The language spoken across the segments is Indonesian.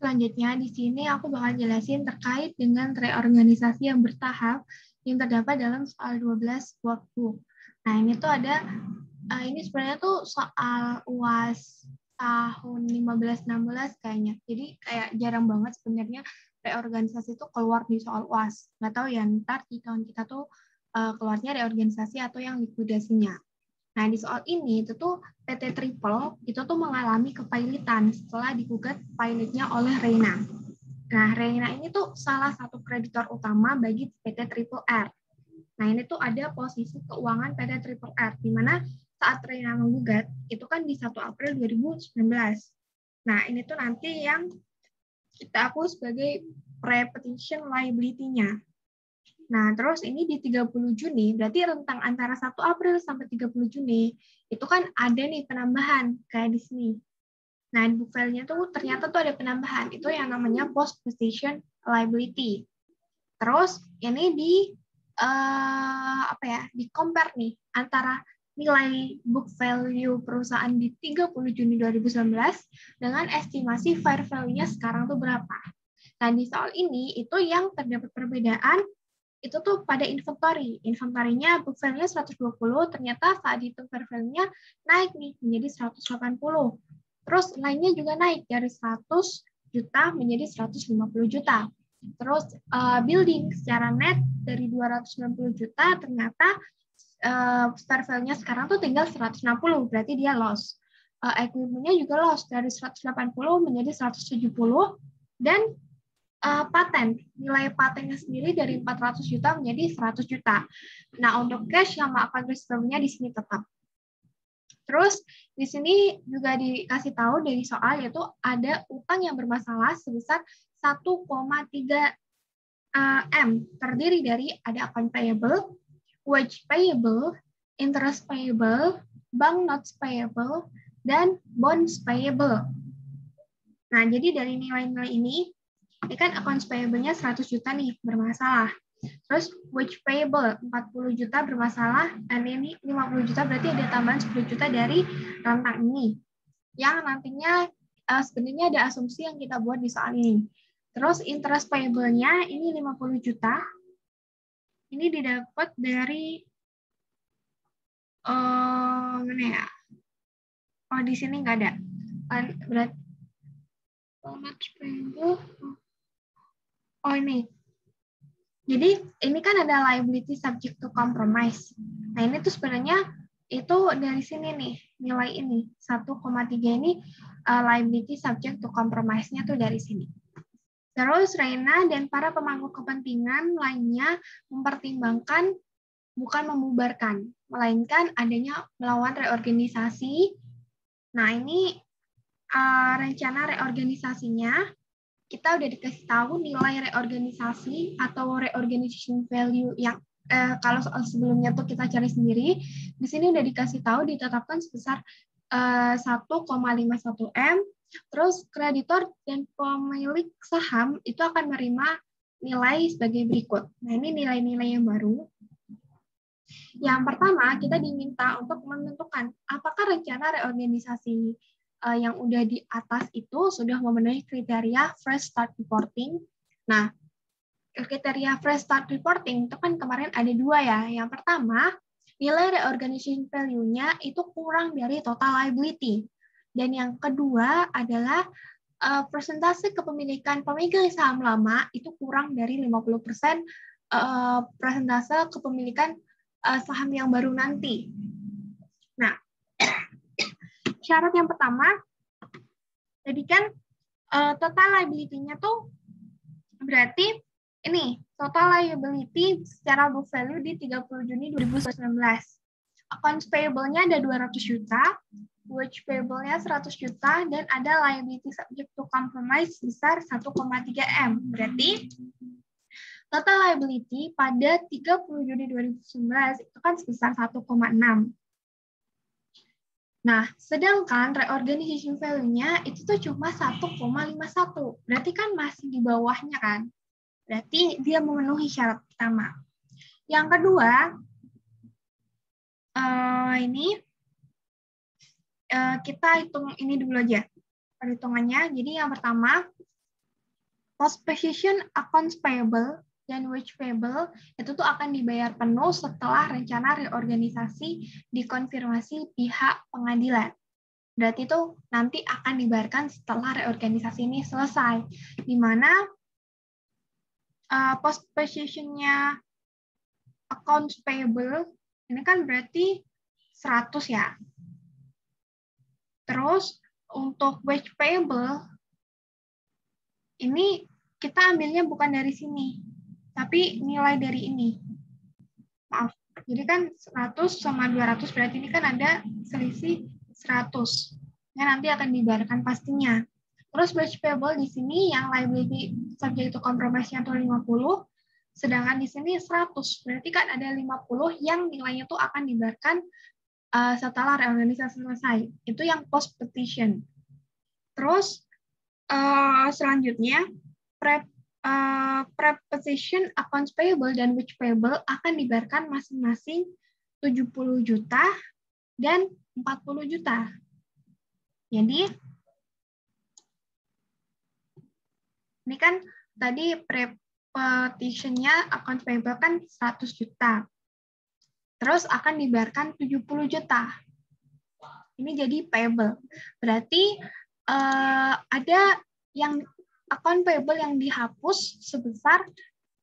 Selanjutnya, di sini aku bakal jelasin terkait dengan reorganisasi yang bertahap yang terdapat dalam soal 12 waktu. Nah, ini tuh ada, ini sebenarnya tuh soal UAS tahun 15-16 kayaknya. Jadi kayak jarang banget sebenarnya reorganisasi itu keluar di soal UAS. Nggak tahu ya, ntar di tahun kita tuh keluarnya reorganisasi atau yang likuidasinya. Nah, di soal ini itu tuh PT Triple itu tuh mengalami kepailitan setelah digugat pilotnya oleh Reina. Nah, Reina ini tuh salah satu kreditor utama bagi PT Triple R. Nah, ini tuh ada posisi keuangan PT Triple R, di mana saat Reina menggugat, itu kan di 1 April 2019. Nah, ini tuh nanti yang kita hapus sebagai pre-petition liability-nya. Nah, terus ini di 30 Juni, berarti rentang antara 1 April sampai 30 Juni, itu kan ada nih penambahan, kayak di sini. Nah, di book file-nya tuh ternyata tuh ada penambahan, itu yang namanya post-petition liability. Terus ini di compare nih, antara nilai book value perusahaan di 30 Juni 2019 dengan estimasi fair value-nya sekarang tuh berapa. Nah, di soal ini, itu yang terdapat perbedaan itu tuh pada inventory. Inventory-nya book value-nya 120, ternyata saat dihitung fair value-nya naik nih menjadi 180. Terus lainnya juga naik dari 100 juta menjadi 150 juta. Terus building secara net dari 290 juta ternyata fair value-nya sekarang tuh tinggal 160, berarti dia loss. Equipment-nya juga loss dari 180 menjadi 170 dan paten, nilai patennya sendiri dari 400 juta menjadi 100 juta. Nah, untuk cash sama account receivable-nya di sini tetap. Terus di sini juga dikasih tahu dari soal yaitu ada utang yang bermasalah sebesar 1,3 M, terdiri dari ada account payable, wage payable, interest payable, bank notes payable, dan bonds payable. Nah, jadi dari nilai-nilai ini kan accounts payable-nya 100 juta nih, bermasalah. Terus wage payable 40 juta bermasalah, dan ini 50 juta, berarti ada tambahan 10 juta dari rentang ini. Yang nantinya sebenarnya ada asumsi yang kita buat di soal ini. Terus interest payable-nya ini 50 juta. Ini didapat dari mana ya? Oh, di sini nggak ada. Berarti oh ini. Jadi ini kan ada liability subject to compromise. Nah ini tuh sebenarnya itu dari sini nih, nilai ini 1,3 ini liability subject to compromise-nya tuh dari sini. Terus Reina dan para pemangku kepentingan lainnya mempertimbangkan bukan membubarkan, melainkan adanya melawan reorganisasi. Nah ini rencana reorganisasinya kita udah dikasih tahu nilai reorganisasi atau reorganization value yang kalau soal sebelumnya tuh kita cari sendiri, di sini udah dikasih tahu ditetapkan sebesar 1,51 M, terus kreditor dan pemilik saham itu akan menerima nilai sebagai berikut. Nah, ini nilai-nilai yang baru. Yang pertama, kita diminta untuk menentukan apakah rencana reorganisasi yang udah di atas itu sudah memenuhi kriteria fresh start reporting. Nah, kriteria fresh start reporting itu kan kemarin ada 2 ya. Yang pertama, nilai reorganization value-nya itu kurang dari total liability. Dan yang kedua adalah persentase kepemilikan pemegang saham lama itu kurang dari 50% persentase kepemilikan saham yang baru nanti. Nah, syarat yang pertama, tadi kan total liability-nya tuh berarti ini, total liability secara book value di 30 Juni 2019. Accounts payable-nya ada 200 juta, wage payable-nya 100 juta, dan ada liability subject to compromise besar 1,3 M. Berarti total liability pada 30 Juni 2019 itu kan sebesar 1,6. Nah, sedangkan reorganization value-nya itu tuh cuma 1,51. Berarti kan masih di bawahnya kan? Berarti dia memenuhi syarat pertama. Yang kedua, ini kita hitung ini dulu aja perhitungannya. Jadi yang pertama, Post position accounts payable dan wage payable itu tuh akan dibayar penuh setelah rencana reorganisasi dikonfirmasi pihak pengadilan. Berarti itu nanti akan dibayarkan setelah reorganisasi ini selesai, di mana post position-nya accounts payable ini kan berarti 100 ya. Terus untuk wage payable ini kita ambilnya bukan dari sini, tapi nilai dari ini. Maaf. Jadi kan 100 sama 200 berarti ini kan ada selisih 100. Ya, nanti akan dibayarkan pastinya. Terus wage payable di sini yang liability subject to compromise-nya tuh 50, sedangkan di sini 100. Berarti kan ada 50 yang nilainya tuh akan dibayarkan setelah reorganisasi selesai. Itu yang post petition. Terus selanjutnya preposition accounts payable dan wage payable akan dibayarkan masing-masing 70 juta dan 40 juta. Jadi ini kan tadi preposition-nya accounts payable kan 100 juta. Terus akan dibayarkan 70 juta. Ini jadi payable. Berarti ada yang account payable yang dihapus sebesar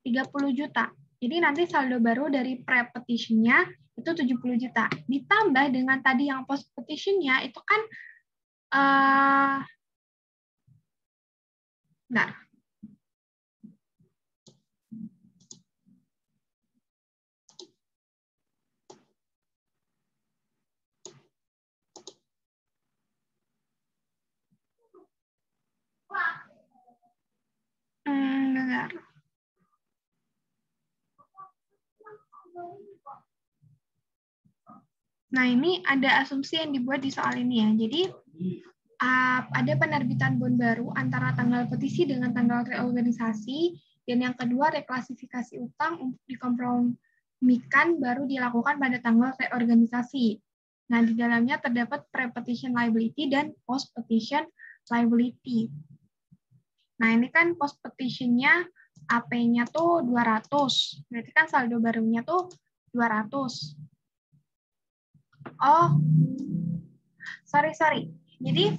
30 juta. Jadi nanti saldo baru dari pre-petition-nya itu 70 juta. Ditambah dengan tadi yang post-petition-nya itu kan bentar. Bentar. Nah, ini ada asumsi yang dibuat di soal ini ya. Jadi, ada penerbitan bond baru antara tanggal petisi dengan tanggal reorganisasi, dan yang kedua reklasifikasi utang untuk dikompromikan baru dilakukan pada tanggal reorganisasi. Nah, di dalamnya terdapat pre-petition liability dan post-petition liability. Nah, ini kan post-petition-nya AP-nya tuh 200. Berarti kan saldo barunya tuh 200. Oh, sorry. Jadi,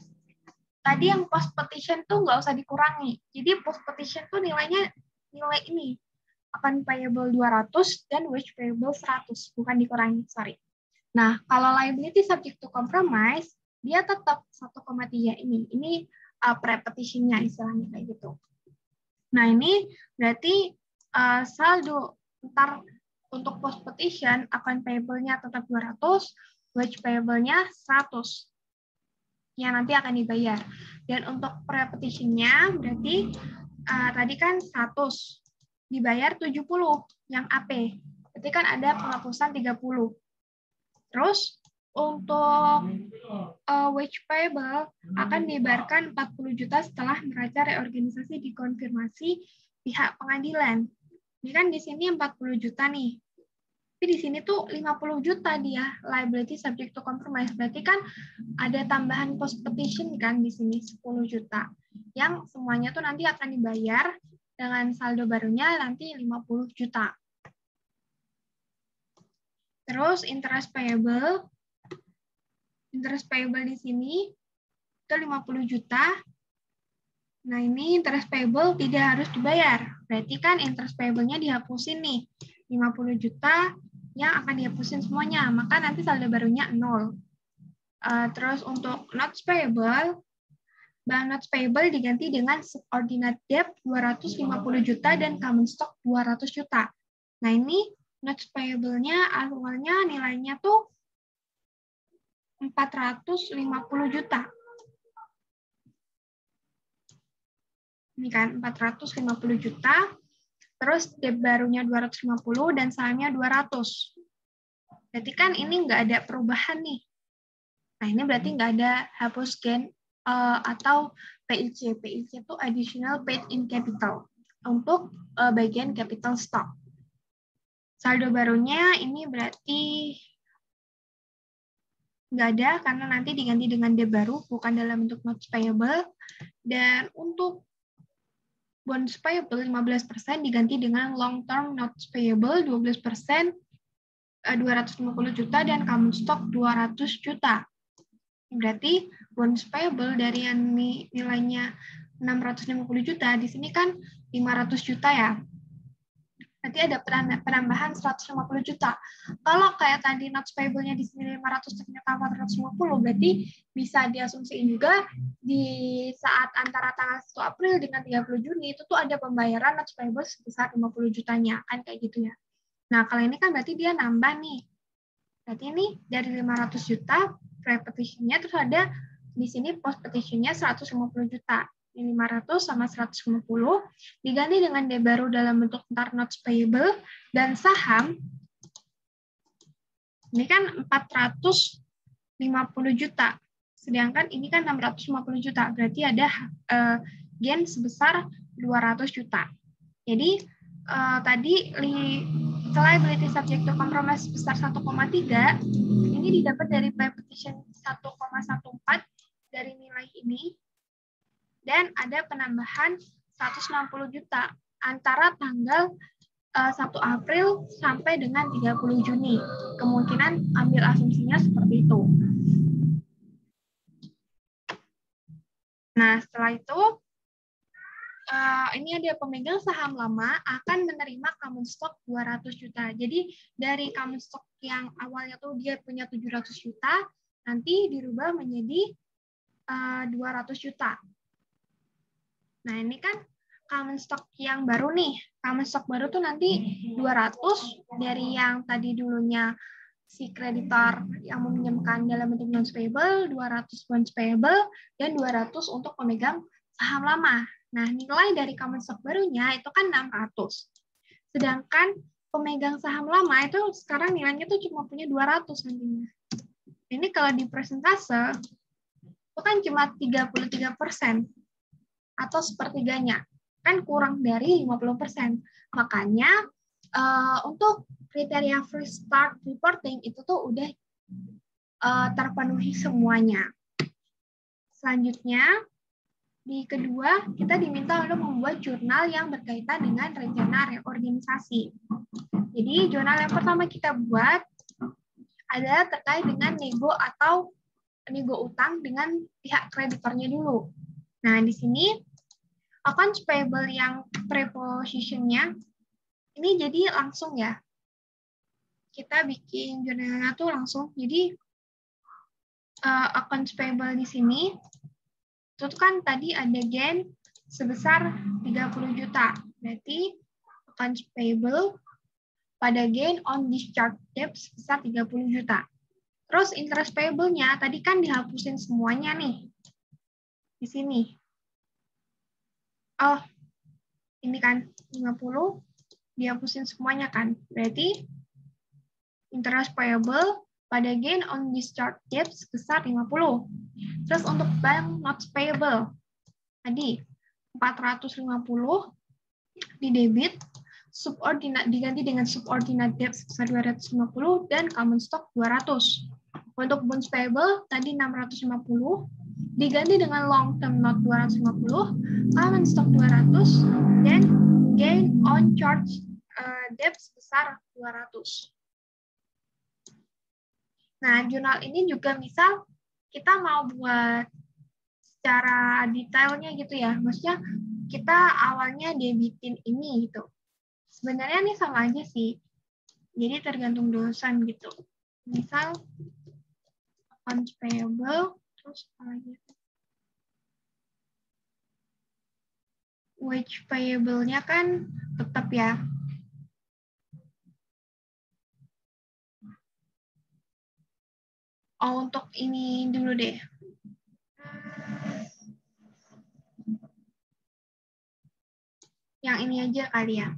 tadi yang post petition tuh nggak usah dikurangi. Jadi, post petition tuh nilainya nilai ini. Akan payable 200 dan wage payable 100. Bukan dikurangi, sorry. Nah, kalau liability subject to compromise, dia tetap 1,3 ini. Ini pre-petition-nya istilahnya kayak gitu. Nah, ini berarti saldo ntar untuk post petition account payable-nya tetap 200, wage payable-nya 100 yang nanti akan dibayar. Dan untuk pre-petition-nya berarti tadi kan 100 dibayar 70 yang AP. Berarti kan ada penghapusan 30. Terus untuk wage payable akan dibayarkan 40 juta setelah neraca reorganisasi dikonfirmasi pihak pengadilan. Ini kan di sini 40 juta nih. Tapi di sini tuh 50 juta dia liability subject to compromise. Berarti kan ada tambahan post petition kan di sini 10 juta. Yang semuanya tuh nanti akan dibayar dengan saldo barunya nanti 50 juta. Terus interest payable. Interest payable di sini itu 50 juta. Nah, ini interest payable tidak harus dibayar. Berarti kan interest payable-nya dihapusin nih. 50 juta yang akan dihapusin semuanya, maka nanti saldo barunya 0. Terus untuk notes payable, bank notes payable diganti dengan subordinate debt 250 juta dan common stock 200 juta. Nah, ini notes payable-nya awalnya nilainya tuh 450 juta. Ini kan 450 juta. Terus debt barunya 250 dan sahamnya 200. Berarti kan ini nggak ada perubahan nih. Nah, ini berarti nggak ada hapus gain atau PIC. PIC itu additional paid in capital untuk bagian capital stock. Saldo barunya ini berarti nggak ada karena nanti diganti dengan debt baru, bukan dalam bentuk notes payable. Dan untuk bonds payable 15% diganti dengan long term notes payable 12%, 250 juta, dan common stock 200 juta. Berarti bonds payable dari yang nilainya 650 juta, di sini kan 500 juta ya. Berarti ada penambahan 150 juta. Kalau kayak tadi notes payable-nya di sini 500, ternyata 450, berarti bisa diasumsiin juga di saat antara tanggal 1 April dengan 30 Juni itu tuh ada pembayaran notes payable sebesar 50 jutanya, kan kayak gitu ya. Nah, kalau ini kan berarti dia nambah nih. Berarti ini dari 500 juta pre-petition-nya, terus ada di sini post-petition-nya 150 juta. 500 sama 150 diganti dengan D baru dalam bentuk ntar notes payable dan saham. Ini kan 450 juta. Sedangkan ini kan 650 juta. Berarti ada gain sebesar 200 juta. Jadi tadi liability subject to compromise sebesar 1,3 ini didapat dari pre-petition 1,14 dari nilai ini. Dan ada penambahan 160 juta antara tanggal 1 April sampai dengan 30 Juni. Kemungkinan ambil asumsinya seperti itu. Nah, setelah itu, ini ada pemegang saham lama akan menerima common stock 200 juta. Jadi, dari common stock yang awalnya tuh dia punya 700 juta, nanti dirubah menjadi 200 juta. Nah, ini kan common stock yang baru nih. Common stock baru tuh nanti 200 dari yang tadi dulunya si kreditor yang meminjamkan dalam bentuk bonds payable, 200 bonds payable, dan 200 untuk pemegang saham lama. Nah, nilai dari common stock barunya itu kan 600. Sedangkan pemegang saham lama itu sekarang nilainya tuh cuma punya 200 nantinya. Ini kalau di persentase, itu kan cuma 33%. Atau sepertiganya, kan kurang dari 50%. Makanya untuk kriteria free start reporting itu tuh udah terpenuhi semuanya. Selanjutnya, di kedua, kita diminta untuk membuat jurnal yang berkaitan dengan rencana reorganisasi. Jadi, jurnal yang pertama kita buat adalah terkait dengan nego atau nego utang dengan pihak kreditornya dulu. Nah, di sini accounts payable yang preposition-nya ini jadi langsung ya. Kita bikin jurnalnya tuh langsung. Jadi accounts payable di sini itu kan tadi ada gain sebesar 30 juta. Berarti accounts payable pada gain on discharge debt sebesar 30 juta. Terus interest payable-nya tadi kan dihapusin semuanya nih. Di sini. Oh, ini kan 50 dihapusin semuanya kan. Berarti interest payable pada gain on discharge debt sebesar 50. Terus untuk bank notes payable tadi 450 di debit, subordinate diganti dengan subordinate debt sebesar 250 dan common stock 200. Untuk bonds payable tadi 650 diganti dengan long term note 250, common stock 200 dan gain on charge debt sebesar 200. Nah, jurnal ini juga misal kita mau buat secara detailnya gitu ya. Maksudnya kita awalnya debitin ini gitu. Sebenarnya ini sama aja sih. Jadi tergantung dosen gitu. Misal accounts payable, terus apa lagi? Wage payable-nya kan tetap ya. Oh, untuk ini dulu deh. Yang ini aja kali ya.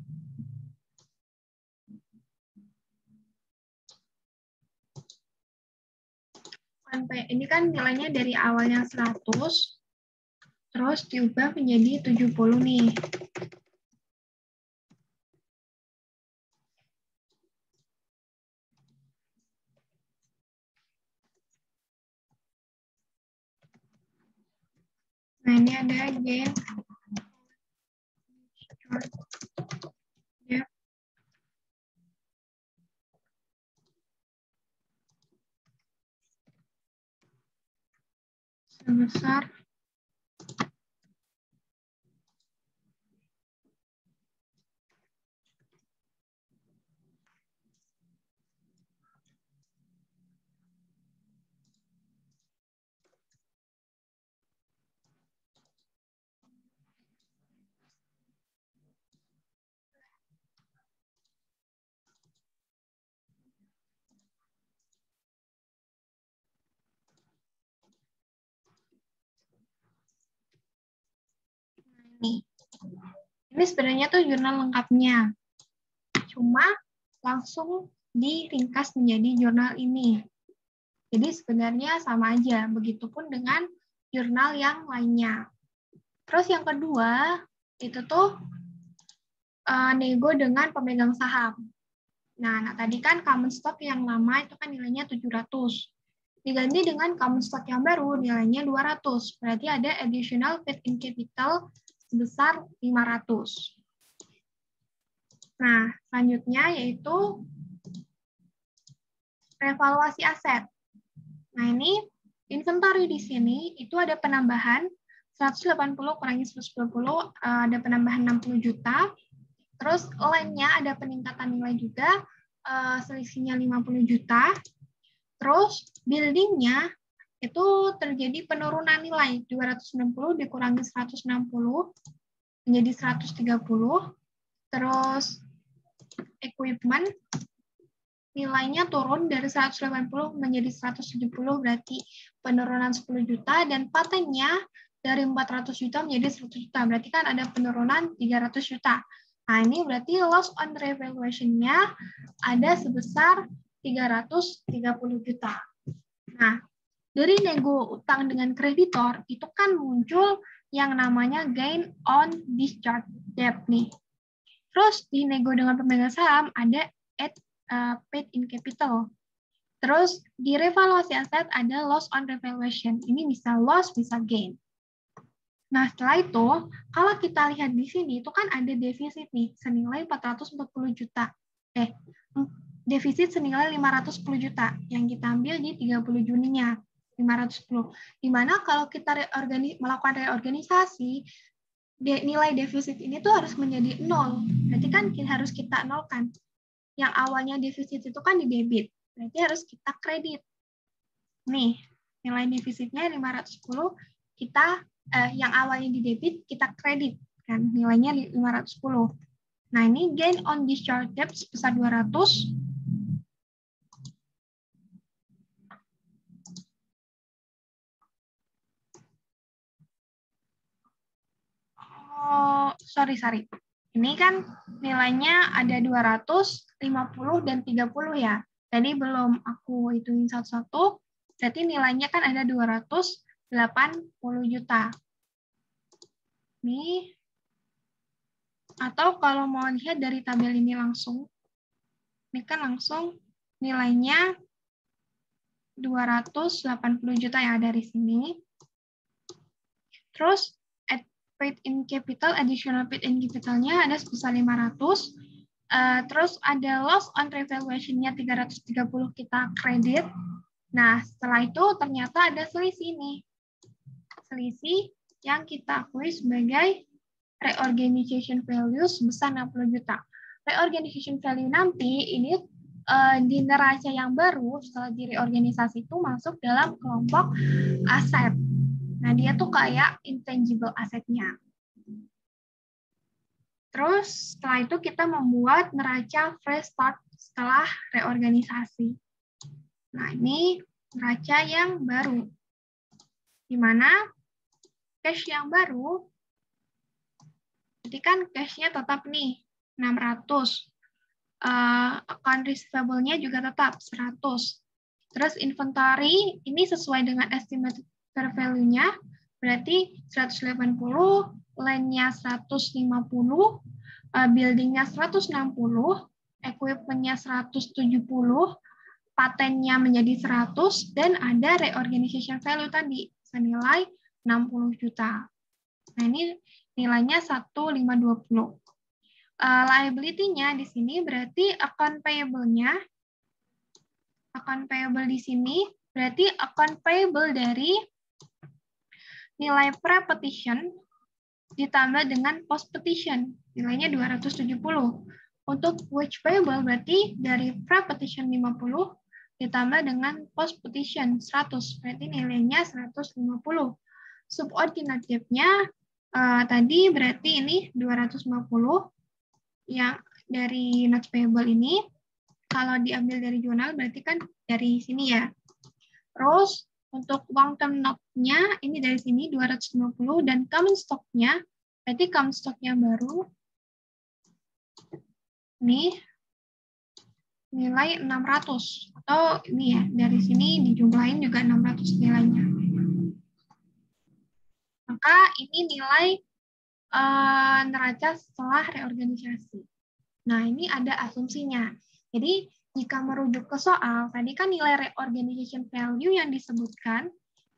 Ini kan nilainya dari awalnya 100, terus diubah menjadi 70 nih. Nah, ini ada gain sebesar nih. Ini sebenarnya tuh jurnal lengkapnya. Cuma langsung diringkas menjadi jurnal ini. Jadi sebenarnya sama aja, begitupun dengan jurnal yang lainnya. Terus yang kedua, itu tuh nego dengan pemegang saham. Nah, tadi kan common stock yang lama itu kan nilainya 700. Diganti dengan common stock yang baru, nilainya 200. Berarti ada additional paid-in capital sebesar 500. Nah, selanjutnya yaitu revaluasi aset. Nah, ini inventory di sini itu ada penambahan 180 kurangi 120, ada penambahan 60 juta. Terus lainnya ada peningkatan nilai juga, selisihnya 50 juta. Terus buildingnya itu terjadi penurunan nilai 260 dikurangi 160 menjadi 130. Terus equipment nilainya turun dari 180 menjadi 170, berarti penurunan 10 juta, dan patennya dari 400 juta menjadi 100 juta, berarti kan ada penurunan 300 juta. Nah, ini berarti loss on revaluation-nya ada sebesar 330 juta. Nah, dari nego utang dengan kreditor, itu kan muncul yang namanya gain on discharge debt nih. Terus di nego dengan pemegang saham ada paid-in capital. Terus di revaluasi aset ada loss on revaluation. Ini bisa loss, bisa gain. Nah, setelah itu, kalau kita lihat di sini, itu kan ada defisit nih, senilai 440 juta. Defisit senilai 510 juta, yang kita ambil di 30 Juninya, 510. Dimana kalau kita melakukan reorganisasi, nilai defisit ini tuh harus menjadi 0. Berarti kan harus kita nolkan. Yang awalnya defisit itu kan di debit, berarti harus kita kredit. Nih, nilai defisitnya 510, kita yang awalnya di debit kita kredit kan, nilainya 510. Nah, ini gain on discharge debt sebesar 200. Oh, sorry. Ini kan nilainya ada 250 dan 30 ya. Tadi belum aku hitungin satu-satu, berarti nilainya kan ada 280 juta. Nih, atau kalau mau lihat dari tabel ini langsung, ini kan langsung nilainya 280 juta yang ada di sini. Terus, paid-in capital, additional paid-in capital-nya ada sebesar 500. Terus ada loss on revaluation-nya 330 kita kredit. Nah, setelah itu ternyata ada selisih ini. Selisih yang kita akui sebagai reorganization value sebesar 60 juta. Reorganization value nanti ini di neraca yang baru setelah di reorganisasi itu masuk dalam kelompok aset. Nah, dia tuh kayak intangible asetnya. Terus setelah itu kita membuat neraca fresh start setelah reorganisasi. Nah, ini neraca yang baru. Di mana cash yang baru, jadi kan cash-nya tetap nih, 600. Account receivable-nya juga tetap 100. Terus inventory, ini sesuai dengan estimated fair value-nya, berarti 180, land-nya 150, building-nya 160, equipment-nya 170, patennya menjadi 100, dan ada reorganization value tadi, senilai 60 juta. Nah, ini nilainya 1.520. Liability-nya di sini berarti account payable-nya, account payable di sini berarti account payable dari nilai pre-petition ditambah dengan post-petition, nilainya 270. Untuk wage payable berarti dari pre-petition 50 ditambah dengan post-petition 100, berarti nilainya 150. Subordinative-nya tadi berarti ini 250 yang dari notes payable ini. Kalau diambil dari jurnal berarti kan dari sini ya. Terus untuk long term note-nya ini dari sini 250 dan common stock-nya berarti common stock-nya baru ini nilai 600 atau ini ya dari sini dijumlahin juga 600 nilainya. Maka ini nilai neraca setelah reorganisasi. Nah, ini ada asumsinya. Jadi, jika merujuk ke soal, tadi kan nilai reorganization value yang disebutkan,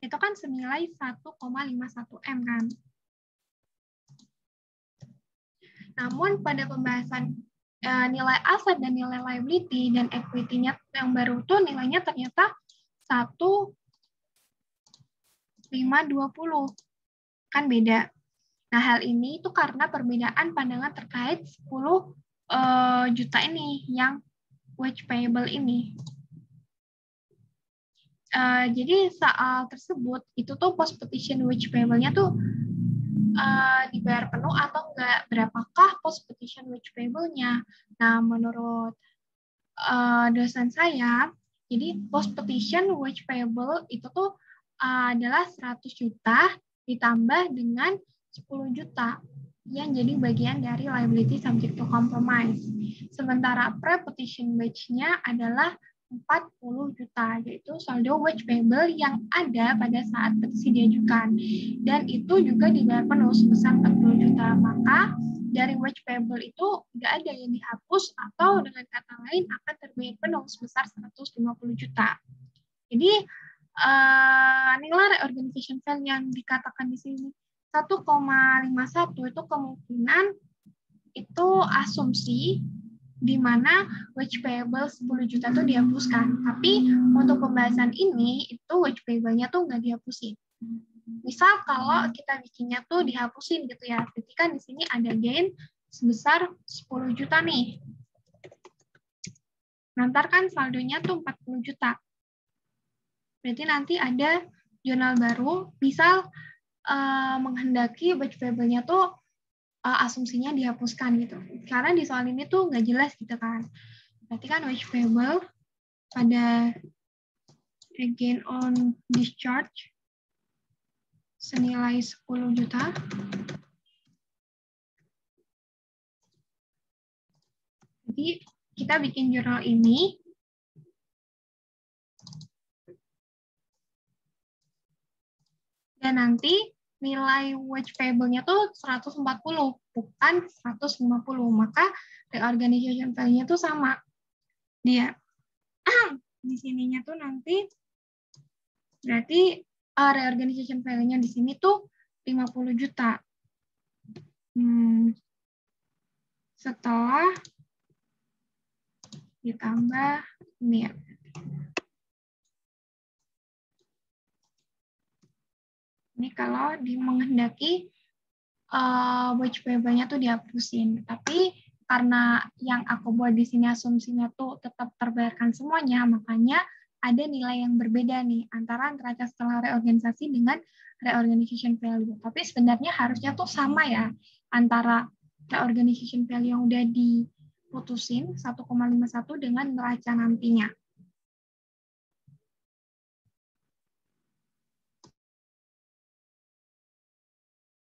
itu kan senilai 1,51 M kan. Namun, pada pembahasan nilai aset dan nilai liability dan equity-nya yang baru itu nilainya ternyata 1,520. Kan beda. Nah, hal ini itu karena perbedaan pandangan terkait 10 juta ini yang wage payable ini. Jadi soal tersebut itu tuh post petition wage payable-nya tuh dibayar penuh atau enggak, berapakah post petition wage payable-nya. Nah, menurut dosen saya, jadi post petition wage payable itu tuh adalah 100 juta ditambah dengan 10 juta yang jadi bagian dari liability subject to compromise. Sementara pre-petition wage-nya adalah 40 juta, yaitu saldo wage payable yang ada pada saat petisi diajukan. Dan itu juga dibayar penuh sebesar 40 juta. Maka dari wage payable itu nggak ada yang dihapus atau dengan kata lain akan terbayar penuh sebesar 150 juta. Jadi nilai reorganization value yang dikatakan di sini 1,51 itu kemungkinan itu asumsi di mana wage payable 10 juta itu dihapuskan. Tapi untuk pembahasan ini itu wage payable-nya tuh nggak dihapusin. Misal kalau kita bikinnya tuh dihapusin gitu ya. Berarti kan di sini ada gain sebesar 10 juta nih. Nanti kan saldonya tuh 40 juta. Berarti nanti ada jurnal baru, misal menghendaki wage payable-nya tuh asumsinya dihapuskan gitu. Karena di soal ini tuh nggak jelas gitu kan. Berarti kan wage payable pada gain on discharge senilai 10 juta. Jadi kita bikin jurnal ini. Dan nanti nilai wage payable-nya tuh 140, bukan 150. Maka reorganization value-nya tuh sama. Dia di sininya tuh nanti berarti reorganization value-nya di sini tuh 50 juta. Setelah ditambah ini ya. Ini kalau menghendaki wage payable-nya tuh dihapusin. Tapi karena yang aku buat di sini asumsinya tuh tetap terbayarkan semuanya, makanya ada nilai yang berbeda nih antara neraca setelah reorganisasi dengan reorganization value. Tapi sebenarnya harusnya tuh sama ya antara reorganization value yang udah diputusin 1,51 dengan neraca nantinya.